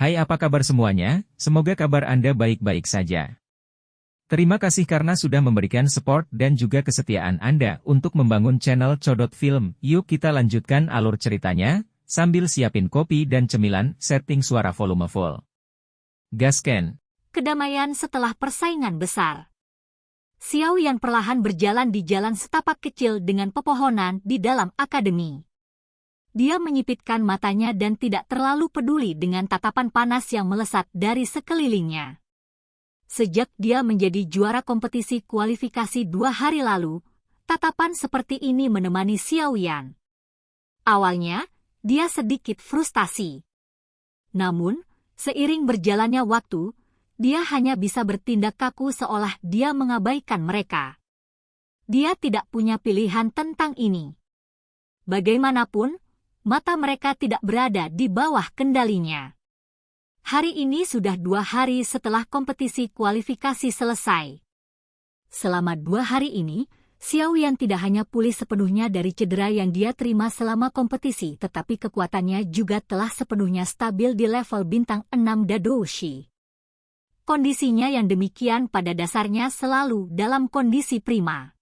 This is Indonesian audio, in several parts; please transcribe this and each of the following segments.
Hai, apa kabar semuanya? Semoga kabar Anda baik-baik saja. Terima kasih karena sudah memberikan support dan juga kesetiaan Anda untuk membangun channel Codot Film. Yuk kita lanjutkan alur ceritanya, sambil siapin kopi dan cemilan, setting suara volume full. Gasken. Kedamaian setelah persaingan besar. Xiao Yan perlahan berjalan di jalan setapak kecil dengan pepohonan di dalam akademi. Dia menyipitkan matanya dan tidak terlalu peduli dengan tatapan panas yang melesat dari sekelilingnya. Sejak dia menjadi juara kompetisi kualifikasi 2 hari lalu, tatapan seperti ini menemani Xiao Yan. Awalnya, dia sedikit frustasi. Namun, seiring berjalannya waktu, dia hanya bisa bertindak kaku seolah dia mengabaikan mereka. Dia tidak punya pilihan tentang ini. Bagaimanapun, mata mereka tidak berada di bawah kendalinya. Hari ini sudah 2 hari setelah kompetisi kualifikasi selesai. Selama 2 hari ini, Xiao Yan tidak hanya pulih sepenuhnya dari cedera yang dia terima selama kompetisi, tetapi kekuatannya juga telah sepenuhnya stabil di level bintang 6 Dadoushi. Kondisinya yang demikian pada dasarnya selalu dalam kondisi prima.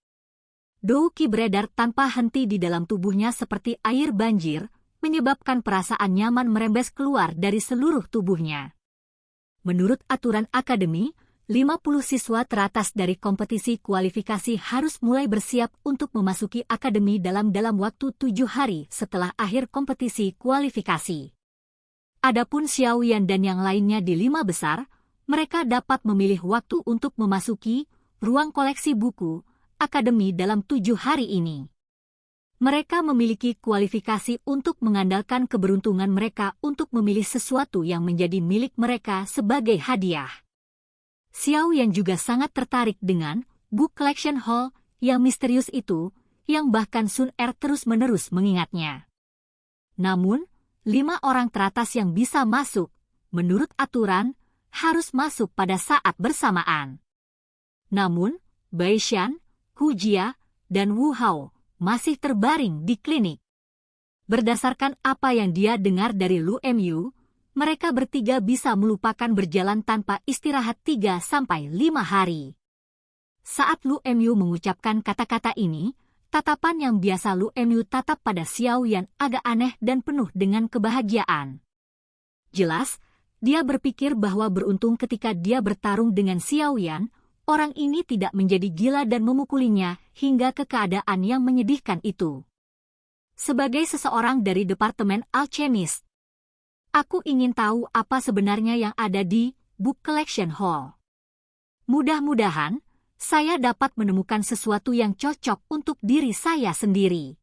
Douki beredar tanpa henti di dalam tubuhnya seperti air banjir, menyebabkan perasaan nyaman merembes keluar dari seluruh tubuhnya. Menurut aturan akademi, 50 siswa teratas dari kompetisi kualifikasi harus mulai bersiap untuk memasuki akademi dalam waktu 7 hari setelah akhir kompetisi kualifikasi. Adapun Xiao Yan dan yang lainnya di 5 besar, mereka dapat memilih waktu untuk memasuki ruang koleksi buku akademi dalam 7 hari ini. Mereka memiliki kualifikasi untuk mengandalkan keberuntungan mereka untuk memilih sesuatu yang menjadi milik mereka sebagai hadiah. Xiao Yan juga sangat tertarik dengan Book Collection Hall yang misterius itu, yang bahkan Sun Er terus-menerus mengingatnya. Namun, 5 orang teratas yang bisa masuk, menurut aturan, harus masuk pada saat bersamaan. Namun, Bai Shan, Hu Jia, dan Wu Hao masih terbaring di klinik. Berdasarkan apa yang dia dengar dari Lu Mu, mereka bertiga bisa melupakan berjalan tanpa istirahat 3-5 hari. Saat Lu Mu mengucapkan kata-kata ini, tatapan yang biasa Lu Mu tatap pada Xiao Yan agak aneh dan penuh dengan kebahagiaan. Jelas, dia berpikir bahwa beruntung ketika dia bertarung dengan Xiao Yan, orang ini tidak menjadi gila dan memukulinya hingga ke keadaan yang menyedihkan itu. Sebagai seseorang dari Departemen Alchemist, aku ingin tahu apa sebenarnya yang ada di Book Collection Hall. Mudah-mudahan, saya dapat menemukan sesuatu yang cocok untuk diri saya sendiri.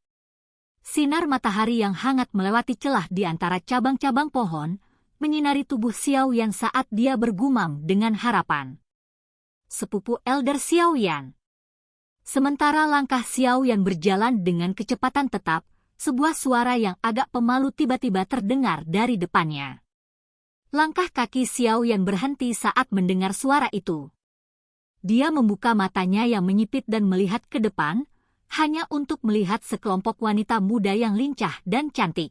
Sinar matahari yang hangat melewati celah di antara cabang-cabang pohon, menyinari tubuh Xiao Yan saat dia bergumam dengan harapan. Sepupu Elder Xiao Yan. Sementara langkah Xiao Yan berjalan dengan kecepatan tetap, sebuah suara yang agak pemalu tiba-tiba terdengar dari depannya. Langkah kaki Xiao Yan berhenti saat mendengar suara itu. Dia membuka matanya yang menyipit dan melihat ke depan, hanya untuk melihat sekelompok wanita muda yang lincah dan cantik.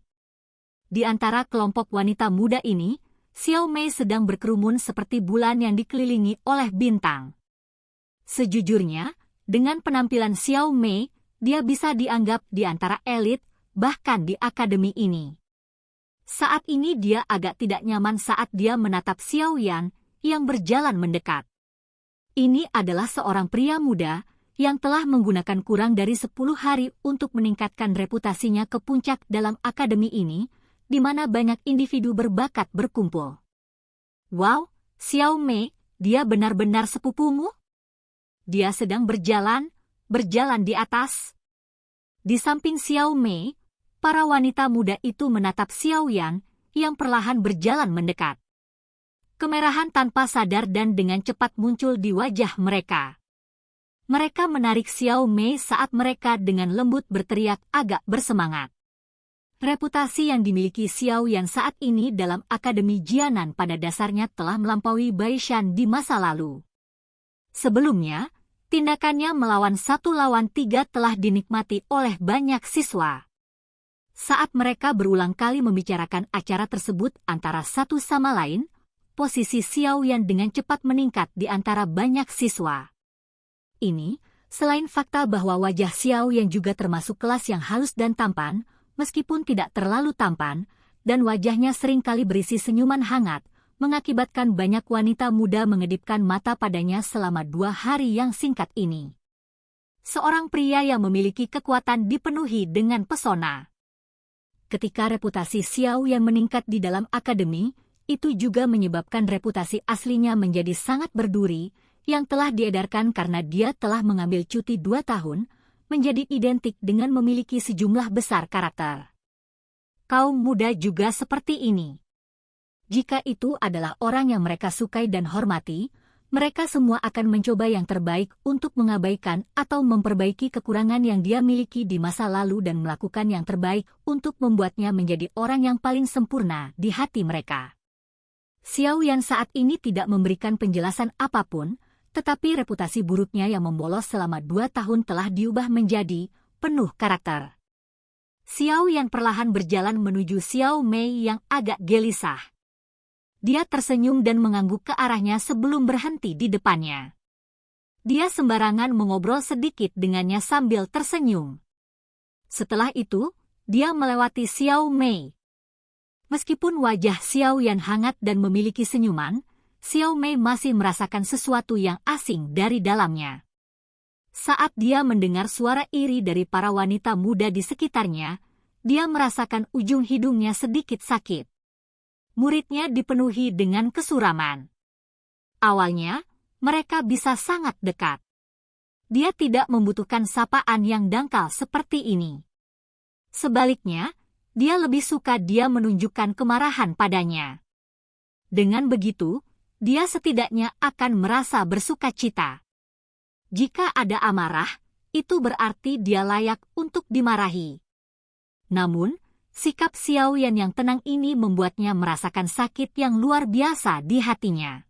Di antara kelompok wanita muda ini, Xiao Mei sedang berkerumun seperti bulan yang dikelilingi oleh bintang. Sejujurnya, dengan penampilan Xiao Mei, dia bisa dianggap di antara elit, bahkan di akademi ini. Saat ini dia agak tidak nyaman saat dia menatap Xiao Yan yang berjalan mendekat. Ini adalah seorang pria muda yang telah menggunakan kurang dari 10 hari untuk meningkatkan reputasinya ke puncak dalam akademi ini, di mana banyak individu berbakat berkumpul. Wow, Xiao Mei, dia benar-benar sepupumu? Dia sedang berjalan di atas. Di samping Xiao Mei, para wanita muda itu menatap Xiao Yan yang perlahan berjalan mendekat. Kemerahan tanpa sadar dan dengan cepat muncul di wajah mereka. Mereka menarik Xiao Mei saat mereka dengan lembut berteriak agak bersemangat. Reputasi yang dimiliki Xiao Yan saat ini dalam Akademi Jianan pada dasarnya telah melampaui Bai Shan di masa lalu. Sebelumnya, tindakannya melawan 1 lawan 3 telah dinikmati oleh banyak siswa. Saat mereka berulang kali membicarakan acara tersebut antara satu sama lain, posisi Xiao Yan dengan cepat meningkat di antara banyak siswa. Ini, selain fakta bahwa wajah Xiao Yan juga termasuk kelas yang halus dan tampan, meskipun tidak terlalu tampan, dan wajahnya seringkali berisi senyuman hangat, mengakibatkan banyak wanita muda mengedipkan mata padanya selama 2 hari yang singkat ini. Seorang pria yang memiliki kekuatan dipenuhi dengan pesona. Ketika reputasi Xiao Yan meningkat di dalam akademi, itu juga menyebabkan reputasi aslinya menjadi sangat berduri, yang telah diedarkan karena dia telah mengambil cuti 2 tahun, menjadi identik dengan memiliki sejumlah besar karakter. Kaum muda juga seperti ini. Jika itu adalah orang yang mereka sukai dan hormati, mereka semua akan mencoba yang terbaik untuk mengabaikan atau memperbaiki kekurangan yang dia miliki di masa lalu dan melakukan yang terbaik untuk membuatnya menjadi orang yang paling sempurna di hati mereka. Xiao Yan saat ini tidak memberikan penjelasan apapun, tetapi reputasi buruknya yang membolos selama 2 tahun telah diubah menjadi penuh karakter. Xiao Yan perlahan berjalan menuju Xiao Mei yang agak gelisah. Dia tersenyum dan mengangguk ke arahnya sebelum berhenti di depannya. Dia sembarangan mengobrol sedikit dengannya sambil tersenyum. Setelah itu, dia melewati Xiao Mei. Meskipun wajah Xiao Yan hangat dan memiliki senyuman, Xiao Mei masih merasakan sesuatu yang asing dari dalamnya. Saat dia mendengar suara iri dari para wanita muda di sekitarnya, dia merasakan ujung hidungnya sedikit sakit. Muridnya dipenuhi dengan kesuraman. Awalnya, mereka bisa sangat dekat. Dia tidak membutuhkan sapaan yang dangkal seperti ini. Sebaliknya, dia lebih suka dia menunjukkan kemarahan padanya. Dengan begitu, dia setidaknya akan merasa bersukacita. Jika ada amarah, itu berarti dia layak untuk dimarahi. Namun, sikap Xiao Yan yang tenang ini membuatnya merasakan sakit yang luar biasa di hatinya.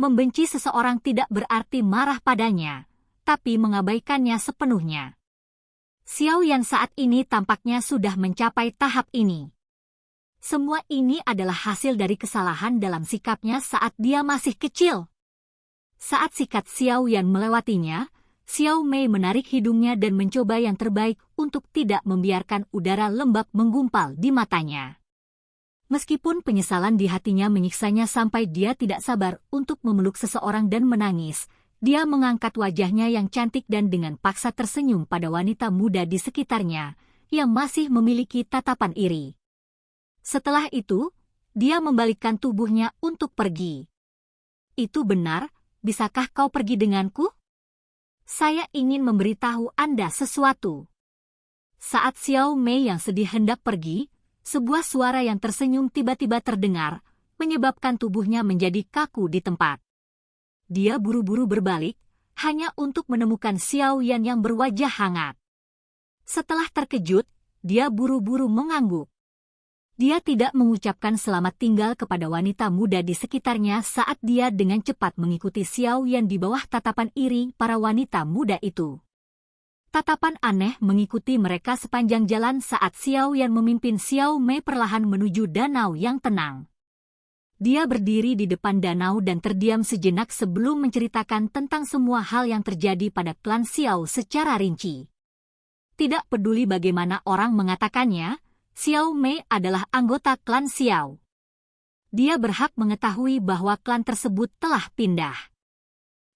Membenci seseorang tidak berarti marah padanya, tapi mengabaikannya sepenuhnya. Xiao Yan saat ini tampaknya sudah mencapai tahap ini. Semua ini adalah hasil dari kesalahan dalam sikapnya saat dia masih kecil. Saat sikat Xiao Yan melewatinya, Xiao Mei menarik hidungnya dan mencoba yang terbaik untuk tidak membiarkan udara lembab menggumpal di matanya. Meskipun penyesalan di hatinya menyiksanya sampai dia tidak sabar untuk memeluk seseorang dan menangis, dia mengangkat wajahnya yang cantik dan dengan paksa tersenyum pada wanita muda di sekitarnya, yang masih memiliki tatapan iri. Setelah itu, dia membalikkan tubuhnya untuk pergi. Itu benar. Bisakah kau pergi denganku? Saya ingin memberitahu Anda sesuatu. Saat Xiao Mei yang sedih hendak pergi, sebuah suara yang tersenyum tiba-tiba terdengar, menyebabkan tubuhnya menjadi kaku di tempat. Dia buru-buru berbalik, hanya untuk menemukan Xiao Yan yang berwajah hangat. Setelah terkejut, dia buru-buru mengangguk. Dia tidak mengucapkan selamat tinggal kepada wanita muda di sekitarnya saat dia dengan cepat mengikuti Xiao Yan di bawah tatapan iri para wanita muda itu. Tatapan aneh mengikuti mereka sepanjang jalan saat Xiao Yan memimpin Xiao Mei perlahan menuju danau yang tenang. Dia berdiri di depan danau dan terdiam sejenak sebelum menceritakan tentang semua hal yang terjadi pada klan Xiao secara rinci. Tidak peduli bagaimana orang mengatakannya, Xiao Mei adalah anggota klan Xiao. Dia berhak mengetahui bahwa klan tersebut telah pindah.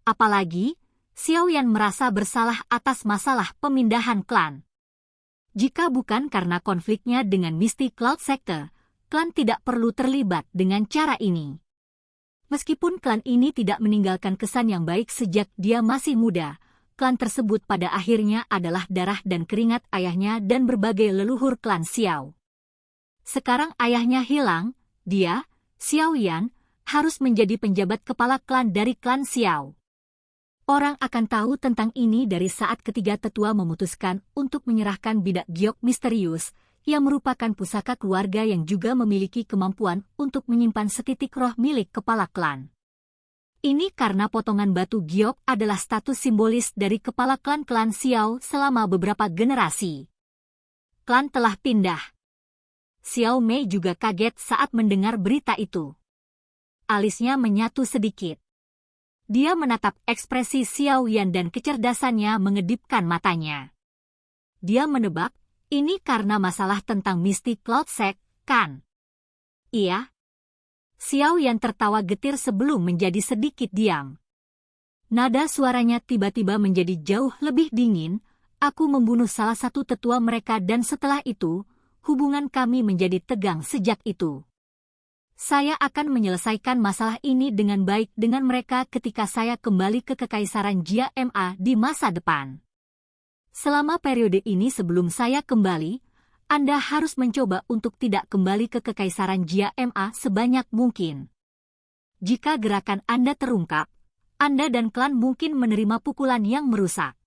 Apalagi, Xiao Yan merasa bersalah atas masalah pemindahan klan. Jika bukan karena konfliknya dengan Misty Cloud Sector, klan tidak perlu terlibat dengan cara ini. Meskipun klan ini tidak meninggalkan kesan yang baik sejak dia masih muda, klan tersebut pada akhirnya adalah darah dan keringat ayahnya dan berbagai leluhur klan Xiao. Sekarang ayahnya hilang, dia, Xiao Yan, harus menjadi penjabat kepala klan dari klan Xiao. Orang akan tahu tentang ini dari saat ketiga tetua memutuskan untuk menyerahkan bidak giok misterius, yang merupakan pusaka keluarga yang juga memiliki kemampuan untuk menyimpan setitik roh milik kepala klan. Ini karena potongan batu giok adalah status simbolis dari kepala klan-klan Xiao selama beberapa generasi. klan telah pindah. Xiao Mei juga kaget saat mendengar berita itu. Alisnya menyatu sedikit. Dia menatap ekspresi Xiao Yan dan kecerdasannya mengedipkan matanya. Dia menebak, ini karena masalah tentang Mystic Cloud Sect, kan? Iya. Xiao Yan tertawa getir sebelum menjadi sedikit diam. Nada suaranya tiba-tiba menjadi jauh lebih dingin. Aku membunuh salah satu tetua mereka dan setelah itu, hubungan kami menjadi tegang sejak itu. Saya akan menyelesaikan masalah ini dengan baik dengan mereka ketika saya kembali ke Kekaisaran Jia Ma di masa depan. Selama periode ini sebelum saya kembali, Anda harus mencoba untuk tidak kembali ke Kekaisaran Jia Ma sebanyak mungkin. Jika gerakan Anda terungkap, Anda dan klan mungkin menerima pukulan yang merusak.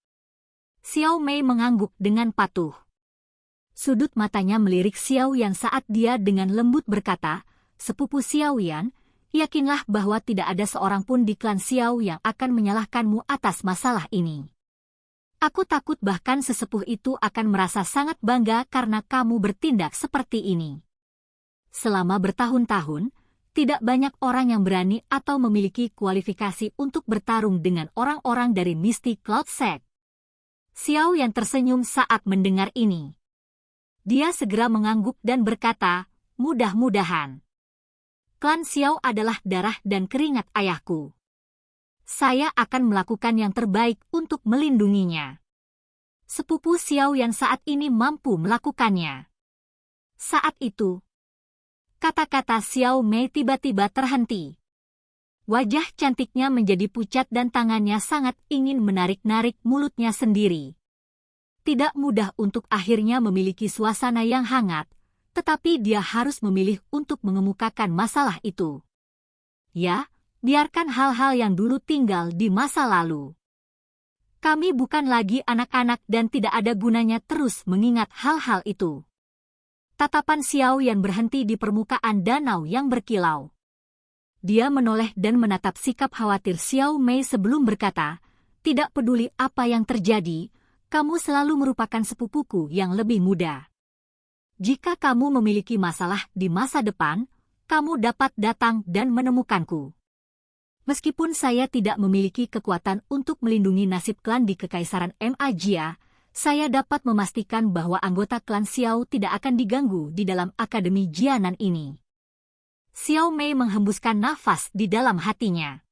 Xiao Mei mengangguk dengan patuh. Sudut matanya melirik Xiao Yan saat dia dengan lembut berkata, "Sepupu Xiao Yan, yakinlah bahwa tidak ada seorang pun di klan Xiao yang akan menyalahkanmu atas masalah ini. Aku takut bahkan sesepuh itu akan merasa sangat bangga karena kamu bertindak seperti ini. Selama bertahun-tahun, tidak banyak orang yang berani atau memiliki kualifikasi untuk bertarung dengan orang-orang dari Mystic Cloud Sect." Xiao Yan tersenyum saat mendengar ini. Dia segera mengangguk dan berkata, "Mudah-mudahan. Klan Xiao adalah darah dan keringat ayahku. Saya akan melakukan yang terbaik untuk melindunginya." Sepupu Xiao Yan saat ini mampu melakukannya. Saat itu, kata-kata Xiao Mei tiba-tiba terhenti. Wajah cantiknya menjadi pucat dan tangannya sangat ingin menarik-narik mulutnya sendiri. Tidak mudah untuk akhirnya memiliki suasana yang hangat, tetapi dia harus memilih untuk mengemukakan masalah itu. Ya, biarkan hal-hal yang dulu tinggal di masa lalu. Kami bukan lagi anak-anak dan tidak ada gunanya terus mengingat hal-hal itu. Tatapan Xiao Yan berhenti di permukaan danau yang berkilau. Dia menoleh dan menatap sikap khawatir Xiao Mei sebelum berkata, "Tidak peduli apa yang terjadi, kamu selalu merupakan sepupuku yang lebih muda. Jika kamu memiliki masalah di masa depan, kamu dapat datang dan menemukanku. Meskipun saya tidak memiliki kekuatan untuk melindungi nasib klan di Kekaisaran Ma Jia, saya dapat memastikan bahwa anggota klan Xiao tidak akan diganggu di dalam Akademi Jianan ini." Xiao Mei menghembuskan nafas di dalam hatinya.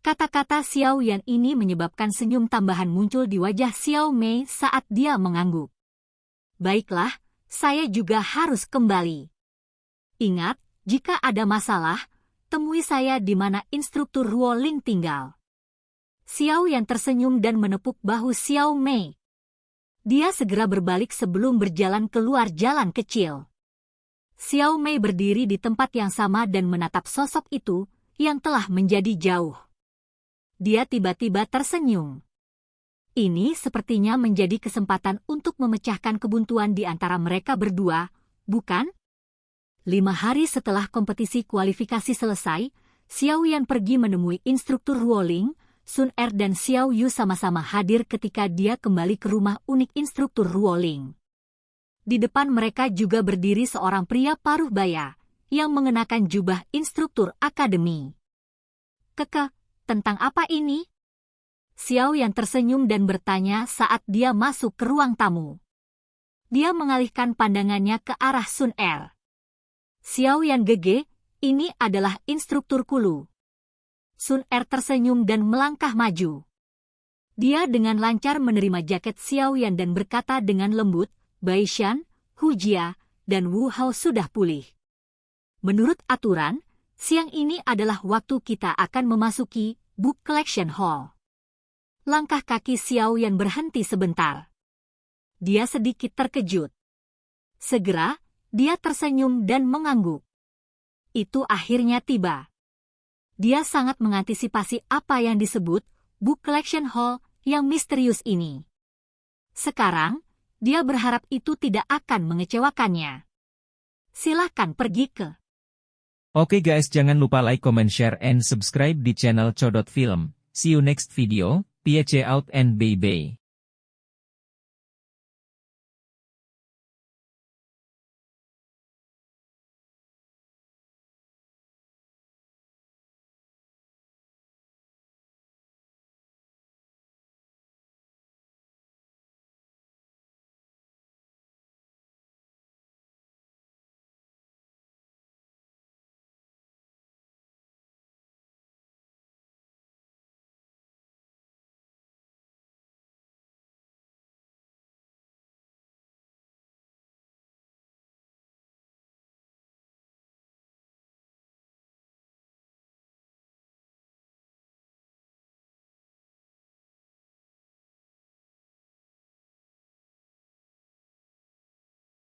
Kata-kata Xiao Yan ini menyebabkan senyum tambahan muncul di wajah Xiao Mei saat dia mengangguk. "Baiklah, saya juga harus kembali. Ingat, jika ada masalah, temui saya di mana instruktur Ruo Ling tinggal." Xiao Yan tersenyum dan menepuk bahu Xiao Mei. Dia segera berbalik sebelum berjalan keluar jalan kecil. Xiao Mei berdiri di tempat yang sama dan menatap sosok itu yang telah menjadi jauh. Dia tiba-tiba tersenyum. Ini sepertinya menjadi kesempatan untuk memecahkan kebuntuan di antara mereka berdua, bukan? 5 hari setelah kompetisi kualifikasi selesai, Xiao Yan pergi menemui instruktur Ruo Ling. Sun Er dan Xiao Yu sama-sama hadir ketika dia kembali ke rumah unik instruktur Ruo Ling. Di depan mereka juga berdiri seorang pria paruh baya, yang mengenakan jubah instruktur akademi. "Keke, tentang apa ini?" Xiao Yan tersenyum dan bertanya saat dia masuk ke ruang tamu. Dia mengalihkan pandangannya ke arah Sun Er. "Xiao Yan Gege, ini adalah instruktur Kulu." Sun Er tersenyum dan melangkah maju. Dia dengan lancar menerima jaket Xiao Yan dan berkata dengan lembut, "Baishan, Hu Jia, dan Wu Hao sudah pulih. Menurut aturan, siang ini adalah waktu kita akan memasuki Book Collection Hall." Langkah kaki Xiao Yan berhenti sebentar. Dia sedikit terkejut. Segera, dia tersenyum dan mengangguk. Itu akhirnya tiba. Dia sangat mengantisipasi apa yang disebut Book Collection Hall yang misterius ini. Sekarang, dia berharap itu tidak akan mengecewakannya. Silakan pergi ke. Oke guys, jangan lupa like, comment, share, and subscribe di channel Codot Film. See you next video. Peace out and bye-bye.